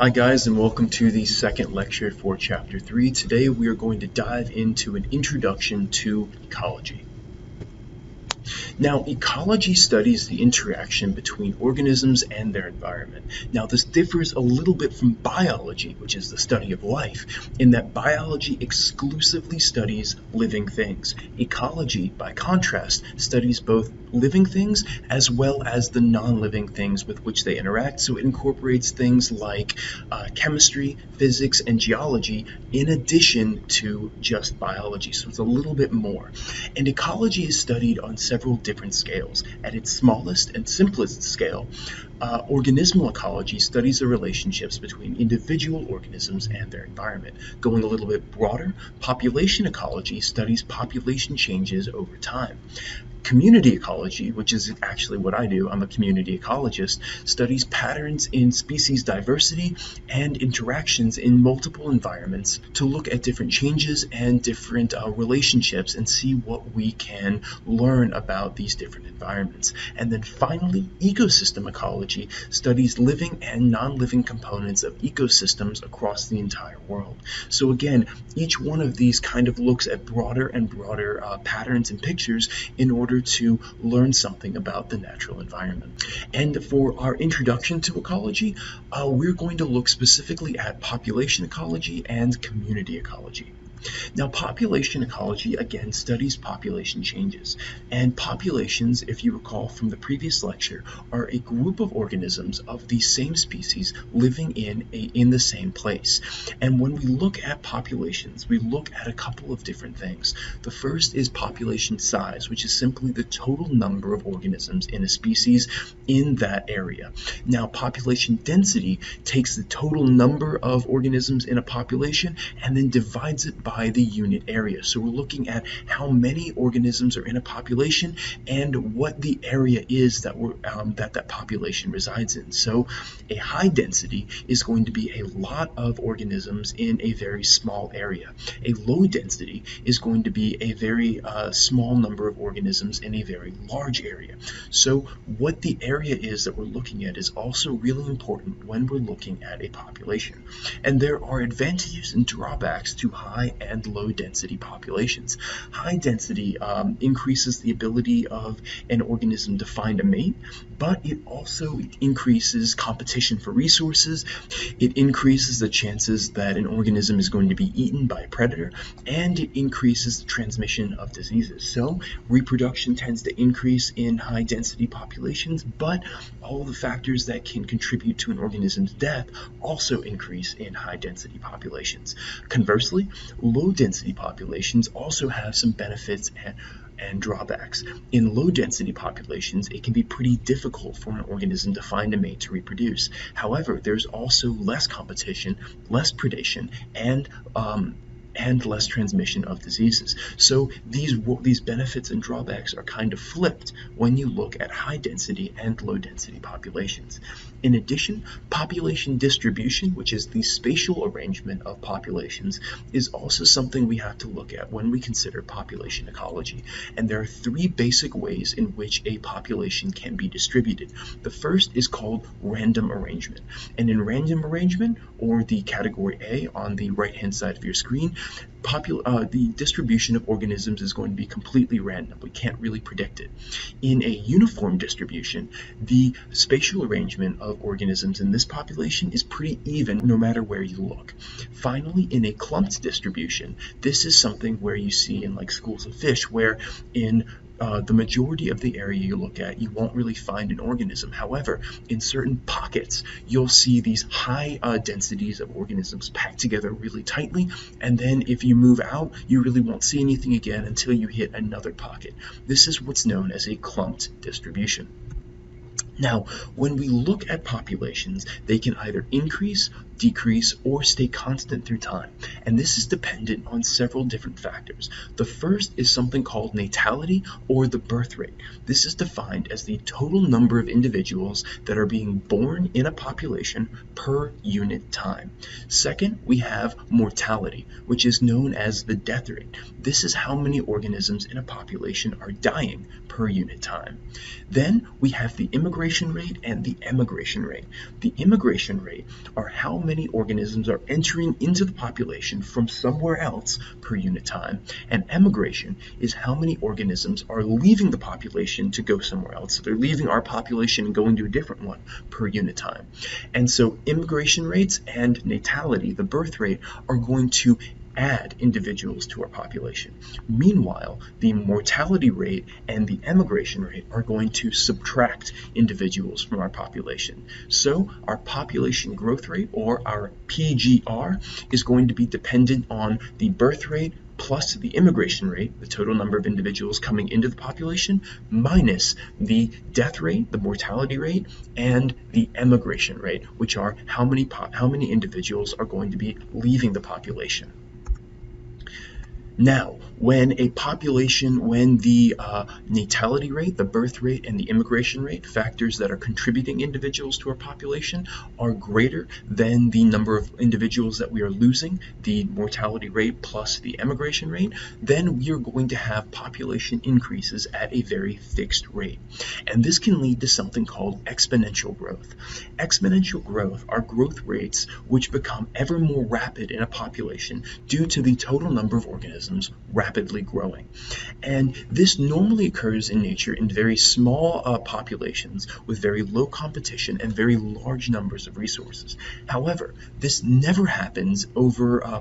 Hi guys, and welcome to the second lecture for Chapter 3. Today we are going to dive into an introduction to ecology. Now, ecology studies the interaction between organisms and their environment. Now, this differs a little bit from biology, which is the study of life, in that biology exclusively studies living things. Ecology, by contrast, studies both living things as well as the non-living things with which they interact. So it incorporates things like chemistry, physics, and geology in addition to just biology. So it's a little bit more. And ecology is studied on several different scales. At its smallest and simplest scale, organismal ecology studies the relationships between individual organisms and their environment. Going a little bit broader, population ecology studies population changes over time. Community ecology, which is actually what I do, I'm a community ecologist, studies patterns in species diversity and interactions in multiple environments to look at different changes and different relationships and see what we can learn about these different environments. And then finally, ecosystem ecology studies living and non-living components of ecosystems across the entire world. So again, each one of these kind of looks at broader and broader patterns and pictures in order to learn something about the natural environment. And for our introduction to ecology, we're going to look specifically at population ecology and community ecology. Now, population ecology, again, studies population changes. And populations, if you recall from the previous lecture, are a group of organisms of the same species living in the same place. And when we look at populations, we look at a couple of different things. The first is population size, which is simply the total number of organisms in a species in that area. Now, population density takes the total number of organisms in a population and then divides it by the unit area. So we're looking at how many organisms are in a population and what the area is that that population resides in. So a high density is going to be a lot of organisms in a very small area. A low density is going to be a very small number of organisms in a very large area. So what the area is that we're looking at is also really important when we're looking at a population. And there are advantages and drawbacks to high and low density populations. High density increases the ability of an organism to find a mate, but it also increases competition for resources. It increases the chances that an organism is going to be eaten by a predator, and it increases the transmission of diseases. So reproduction tends to increase in high density populations, but all the factors that can contribute to an organism's death also increase in high density populations. Conversely, low density populations also have some benefits and drawbacks. In low density populations, it can be pretty difficult for an organism to find a mate to reproduce. However, there's also less competition, less predation, and less transmission of diseases. So these benefits and drawbacks are kind of flipped when you look at high density and low density populations. In addition, population distribution, which is the spatial arrangement of populations, is also something we have to look at when we consider population ecology. And there are three basic ways in which a population can be distributed. The first is called random arrangement. And in random arrangement, or the category A on the right-hand side of your screen, the distribution of organisms is going to be completely random. We can't really predict it. In a uniform distribution, the spatial arrangement of organisms in this population is pretty even no matter where you look. Finally, in a clumped distribution, this is something where you see in like schools of fish, where in the majority of the area you look at, you won't really find an organism. However, in certain pockets, you'll see these high densities of organisms packed together really tightly, and then if you move out, you really won't see anything again until you hit another pocket. This is what's known as a clumped distribution. Now, when we look at populations, they can either increase, decrease, or stay constant through time. And this is dependent on several different factors. The first is something called natality, or the birth rate. This is defined as the total number of individuals that are being born in a population per unit time. Second, we have mortality, which is known as the death rate. This is how many organisms in a population are dying per unit time. Then we have the immigration rate and the emigration rate. The immigration rate are how many many organisms are entering into the population from somewhere else per unit time, and emigration is how many organisms are leaving the population to go somewhere else. So they're leaving our population and going to a different one per unit time. And so immigration rates and natality, the birth rate, are going to add individuals to our population. Meanwhile, the mortality rate and the emigration rate are going to subtract individuals from our population. So our population growth rate, or our PGR, is going to be dependent on the birth rate plus the immigration rate, the total number of individuals coming into the population, minus the death rate, the mortality rate, and the emigration rate, which are how many individuals are going to be leaving the population. Now, when the natality rate, the birth rate, and the immigration rate, factors that are contributing individuals to our population, are greater than the number of individuals that we are losing, the mortality rate plus the emigration rate, then we are going to have population increases at a very fixed rate. And this can lead to something called exponential growth. Exponential growth are growth rates which become ever more rapid in a population due to the total number of organisms rapidly growing. And this normally occurs in nature in very small populations with very low competition and very large numbers of resources. However, this never happens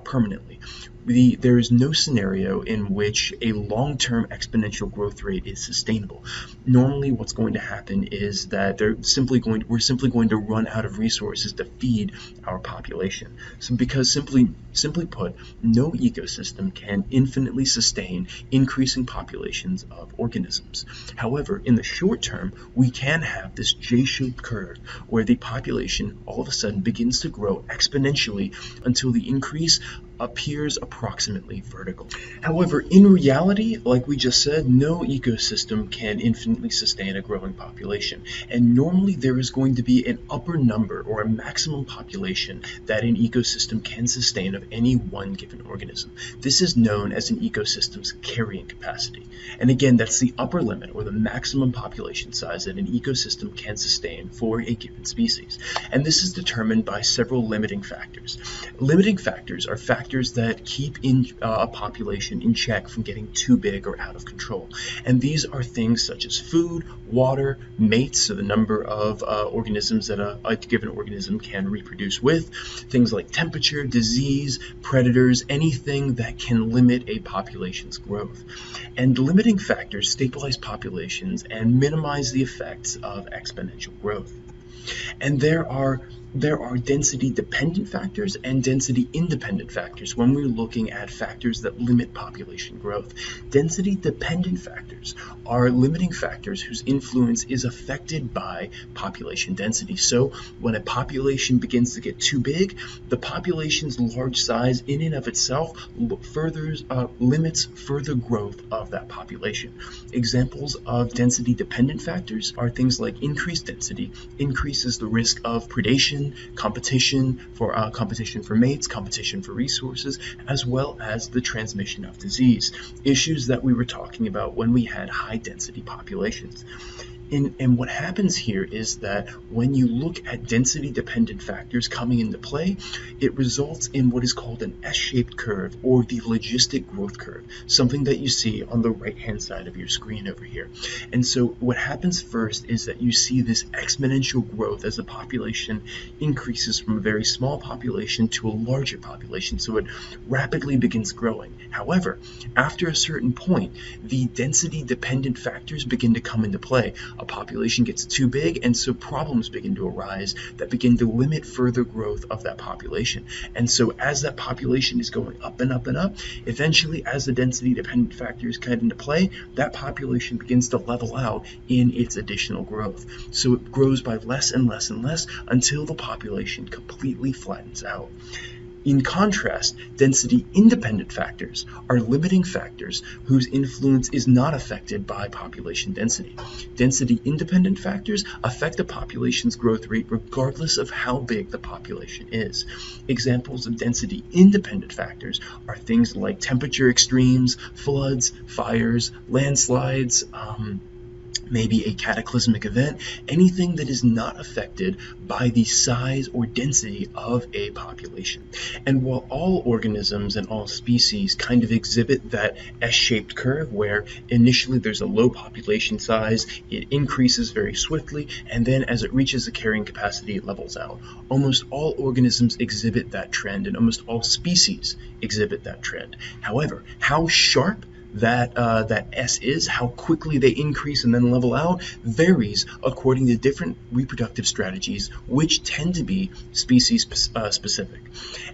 permanently. There is no scenario in which a long-term exponential growth rate is sustainable. Normally, what's going to happen is that we're simply going to run out of resources to feed our population. So, because simply put, no ecosystem can infinitely sustain increasing populations of organisms. However, in the short term, we can have this J-shaped curve where the population all of a sudden begins to grow exponentially until the increase appears approximately vertical. However, in reality, like we just said, no ecosystem can infinitely sustain a growing population. And normally there is going to be an upper number or a maximum population that an ecosystem can sustain of any one given organism. This is known as an ecosystem's carrying capacity. And again, that's the upper limit or the maximum population size that an ecosystem can sustain for a given species. And this is determined by several limiting factors. Limiting factors are factors that keep a population in check from getting too big or out of control. And these are things such as food, water, mates, so the number of organisms that a given organism can reproduce with, things like temperature, disease, predators, anything that can limit a population's growth. And limiting factors stabilize populations and minimize the effects of exponential growth. And there are density-dependent factors and density-independent factors when we're looking at factors that limit population growth. Density-dependent factors are limiting factors whose influence is affected by population density. So when a population begins to get too big, the population's large size in and of itself limits further growth of that population. Examples of density-dependent factors are things like increased density increases the risk of predation, competition for mates, competition for resources, as well as the transmission of disease, issues that we were talking about when we had high density populations. And what happens here is that when you look at density-dependent factors coming into play, it results in what is called an S-shaped curve, or the logistic growth curve, something that you see on the right-hand side of your screen over here. And so what happens first is that you see this exponential growth as the population increases from a very small population to a larger population, so it rapidly begins growing. However, after a certain point, the density-dependent factors begin to come into play. A population gets too big, and so problems begin to arise that begin to limit further growth of that population. And so as that population is going up and up and up, eventually as the density-dependent factors come into play, that population begins to level out in its additional growth. So it grows by less and less and less until the population completely flattens out. In contrast, density-independent factors are limiting factors whose influence is not affected by population density. Density-independent factors affect the population's growth rate regardless of how big the population is. Examples of density-independent factors are things like temperature extremes, floods, fires, landslides, maybe a cataclysmic event, anything that is not affected by the size or density of a population. And while all organisms and all species kind of exhibit that S-shaped curve where initially there's a low population size, it increases very swiftly, and then as it reaches the carrying capacity, it levels out. Almost all organisms exhibit that trend, and almost all species exhibit that trend. However, how sharp that S is, how quickly they increase and then level out, varies according to different reproductive strategies, which tend to be species specific.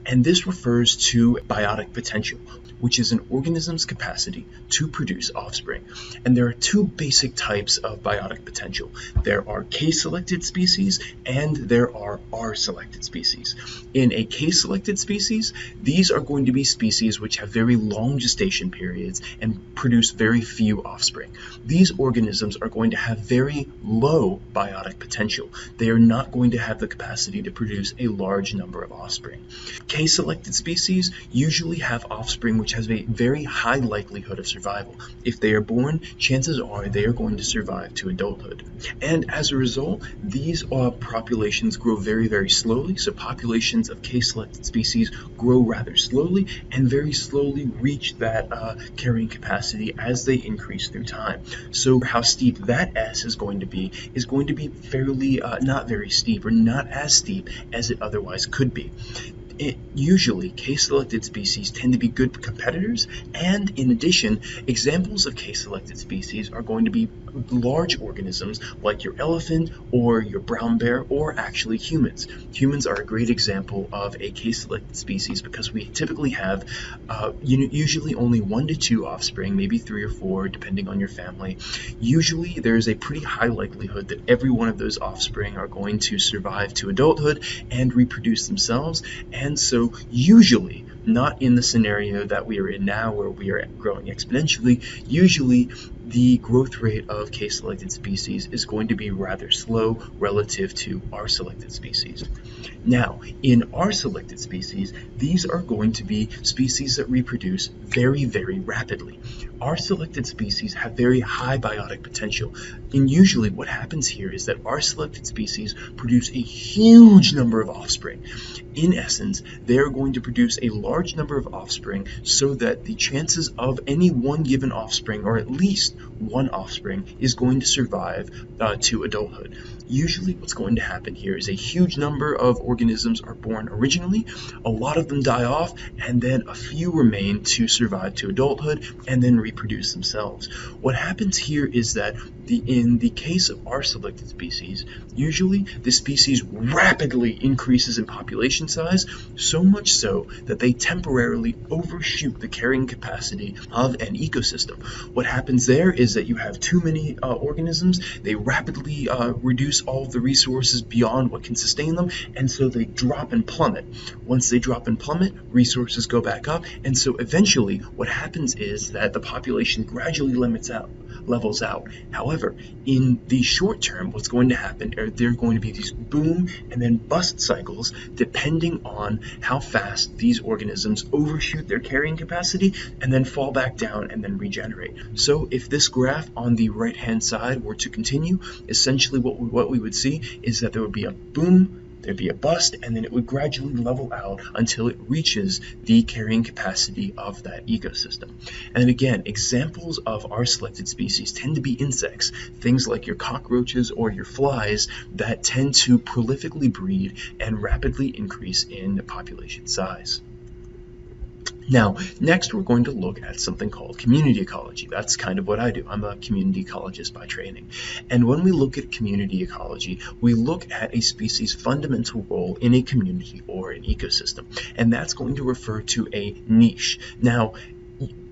And this refers to biotic potential, which is an organism's capacity to produce offspring. And there are two basic types of biotic potential. There are case-selected species and there are R-selected species. In a case-selected species, these are going to be species which have very long gestation periods and produce very few offspring. These organisms are going to have very low biotic potential. They are not going to have the capacity to produce a large number of offspring. Case-selected species usually have offspring which has a very high likelihood of survival. If they are born, chances are they are going to survive to adulthood. And as a result, these populations grow very, very slowly. So populations of case-selected species grow rather slowly and very slowly reach that carrying capacity as they increase through time. So how steep that S is going to be fairly not very steep, or not as steep as it otherwise could be. Usually, case-selected species tend to be good competitors, and in addition, examples of case-selected species are going to be large organisms like your elephant or your brown bear, or actually humans. Humans are a great example of a case-selected species because we typically have usually only 1 to 2 offspring, maybe 3 or 4 depending on your family. Usually there's a pretty high likelihood that every one of those offspring are going to survive to adulthood and reproduce themselves. And so usually, not in the scenario that we are in now where we are growing exponentially, usually the growth rate of case-selected species is going to be rather slow relative to R-selected species. Now, in R-selected species, these are going to be species that reproduce very, very rapidly. R-selected species have very high biotic potential, and usually what happens here is that R-selected species produce a huge number of offspring. In essence, they're going to produce a large number of offspring so that the chances of any one given offspring, or at least one offspring, is going to survive to adulthood. Usually what's going to happen here is a huge number of organisms are born originally, a lot of them die off, and then a few remain to survive to adulthood and then reproduce themselves. What happens here is that in the case of R-selected species, usually the species rapidly increases in population size, so much so that they temporarily overshoot the carrying capacity of an ecosystem. What happens there is that you have too many organisms, they rapidly reduce all of the resources beyond what can sustain them, and so they drop and plummet. Once they drop and plummet, resources go back up, and so eventually what happens is that the population gradually levels out. However, in the short term, what's going to happen are there are going to be these boom and then bust cycles depending on how fast these organisms overshoot their carrying capacity and then fall back down and then regenerate. So if this graph on the right hand side were to continue, essentially what we would see is that there would be a boom, there'd be a bust, and then it would gradually level out until it reaches the carrying capacity of that ecosystem. And again, examples of R-selected species tend to be insects, things like your cockroaches or your flies that tend to prolifically breed and rapidly increase in population size. Now, next we're going to look at something called community ecology. That's kind of what I do. I'm a community ecologist by training. And when we look at community ecology, we look at a species' fundamental role in a community or an ecosystem. And that's going to refer to a niche. Now,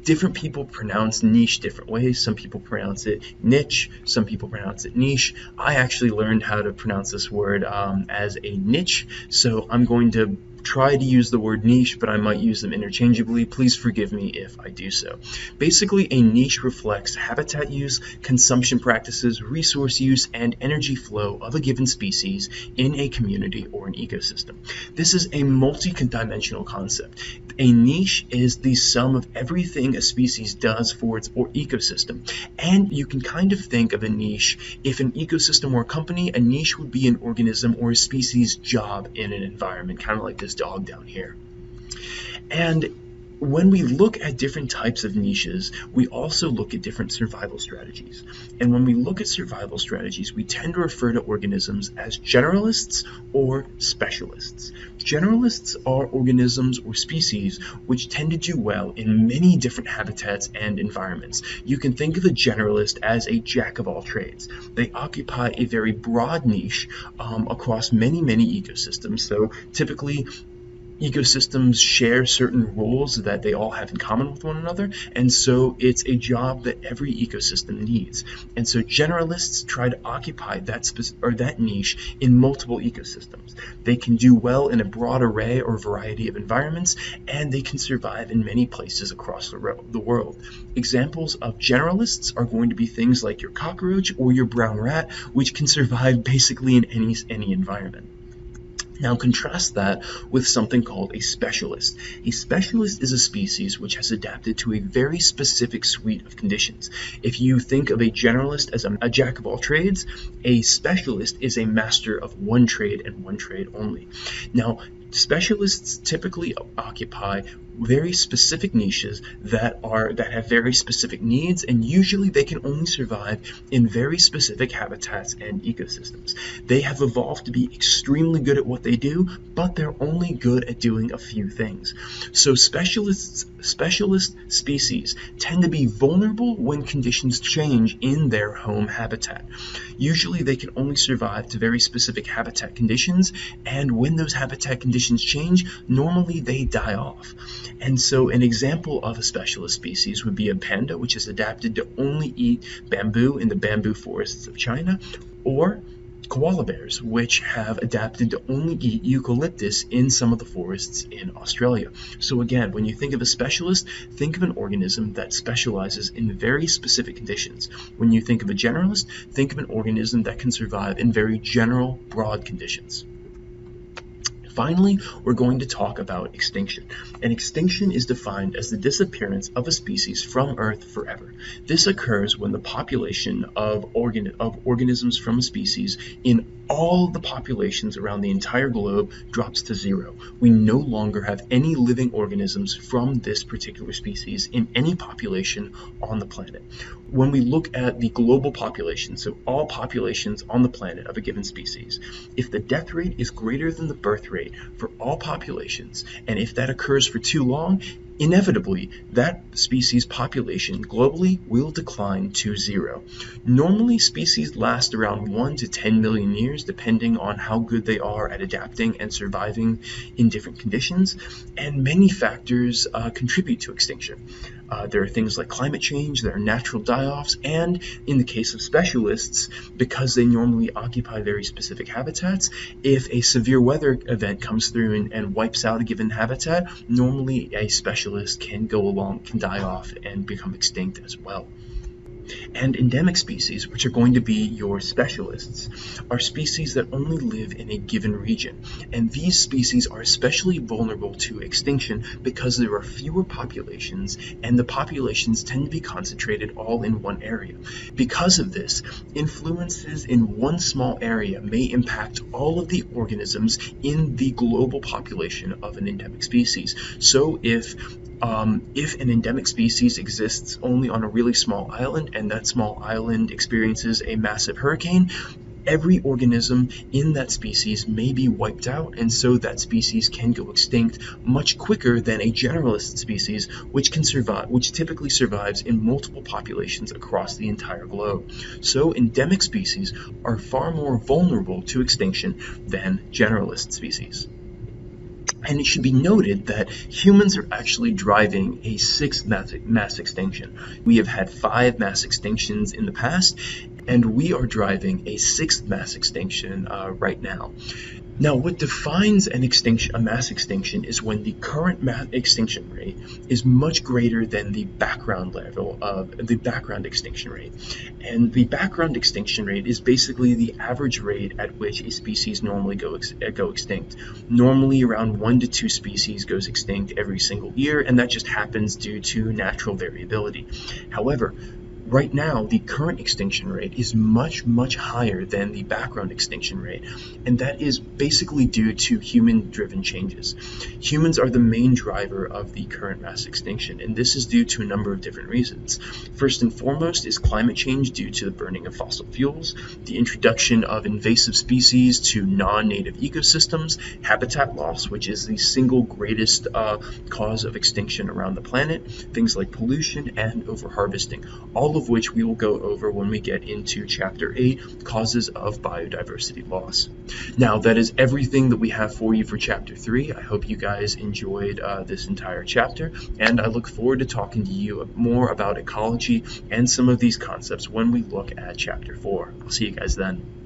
different people pronounce niche different ways. Some people pronounce it niche, some people pronounce it niche. I actually learned how to pronounce this word as a niche, so I'm going to try to use the word niche, but I might use them interchangeably. Please forgive me if I do so. Basically, a niche reflects habitat use, consumption practices, resource use, and energy flow of a given species in a community or an ecosystem. This is a multi-dimensional concept. A niche is the sum of everything a species does for its ecosystem. And you can kind of think of a niche, if an ecosystem were a company, a niche would be an organism or a species' job in an environment, kind of like this dog down here. And when we look at different types of niches, we also look at different survival strategies. And when we look at survival strategies, we tend to refer to organisms as generalists or specialists. Generalists are organisms or species which tend to do well in many different habitats and environments. You can think of a generalist as a jack of all trades. They occupy a very broad niche across many ecosystems. So typically, ecosystems share certain roles that they all have in common with one another, and so it's a job that every ecosystem needs. And so generalists try to occupy that niche in multiple ecosystems. They can do well in a broad array or variety of environments, and they can survive in many places across the world. Examples of generalists are going to be things like your cockroach or your brown rat, which can survive basically in any environment. Now contrast that with something called a specialist. A specialist is a species which has adapted to a very specific suite of conditions. If you think of a generalist as a jack of all trades, a specialist is a master of one trade and one trade only. Now, specialists typically occupy very specific niches that have very specific needs, and usually they can only survive in very specific habitats and ecosystems. They have evolved to be extremely good at what they do, but they're only good at doing a few things. So specialist species tend to be vulnerable when conditions change in their home habitat. Usually they can only survive to very specific habitat conditions, and when those habitat conditions change, normally they die off. And so an example of a specialist species would be a panda, which is adapted to only eat bamboo in the bamboo forests of China, or koala bears, which have adapted to only eat eucalyptus in some of the forests in Australia. So again, when you think of a specialist, think of an organism that specializes in very specific conditions. When you think of a generalist, think of an organism that can survive in very general, broad conditions. Finally, we're going to talk about extinction. And extinction is defined as the disappearance of a species from Earth forever. This occurs when the population of organisms from a species in all the populations around the entire globe drops to zero. We no longer have any living organisms from this particular species in any population on the planet. When we look at the global population, so all populations on the planet of a given species, if the death rate is greater than the birth rate for all populations, and if that occurs for too long, inevitably, that species population globally will decline to zero. Normally, species last around 1 to 10 million years, depending on how good they are at adapting and surviving in different conditions, and many factors contribute to extinction. There are things like climate change, there are natural die-offs, and in the case of specialists, because they normally occupy very specific habitats, if a severe weather event comes through and wipes out a given habitat, normally a specialist can die off and become extinct as well. And endemic species, which are going to be your specialists, are species that only live in a given region. And these species are especially vulnerable to extinction because there are fewer populations, and the populations tend to be concentrated all in one area. Because of this, influences in one small area may impact all of the organisms in the global population of an endemic species. So if an endemic species exists only on a really small island, and that small island experiences a massive hurricane, every organism in that species may be wiped out, and so that species can go extinct much quicker than a generalist species, which typically survives in multiple populations across the entire globe. So endemic species are far more vulnerable to extinction than generalist species. And it should be noted that humans are actually driving a sixth mass extinction. We have had 5 mass extinctions in the past, and we are driving a 6th mass extinction right now. Now, what defines a mass extinction is when the current extinction rate rate is much greater than the background level of the background extinction rate. And the background extinction rate is basically the average rate at which a species normally go extinct. Normally around 1 to 2 species goes extinct every single year, and that just happens due to natural variability. However, right now, the current extinction rate is much, much higher than the background extinction rate, and that is basically due to human-driven changes. Humans are the main driver of the current mass extinction, and this is due to a number of different reasons. First and foremost is climate change due to the burning of fossil fuels, the introduction of invasive species to non-native ecosystems, habitat loss, which is the single greatest cause of extinction around the planet, things like pollution and overharvesting, all of which we will go over when we get into Chapter 8, Causes of Biodiversity Loss. Now, that is everything that we have for you for Chapter 3. I hope you guys enjoyed this entire chapter, and I look forward to talking to you more about ecology and some of these concepts when we look at Chapter 4. I'll see you guys then.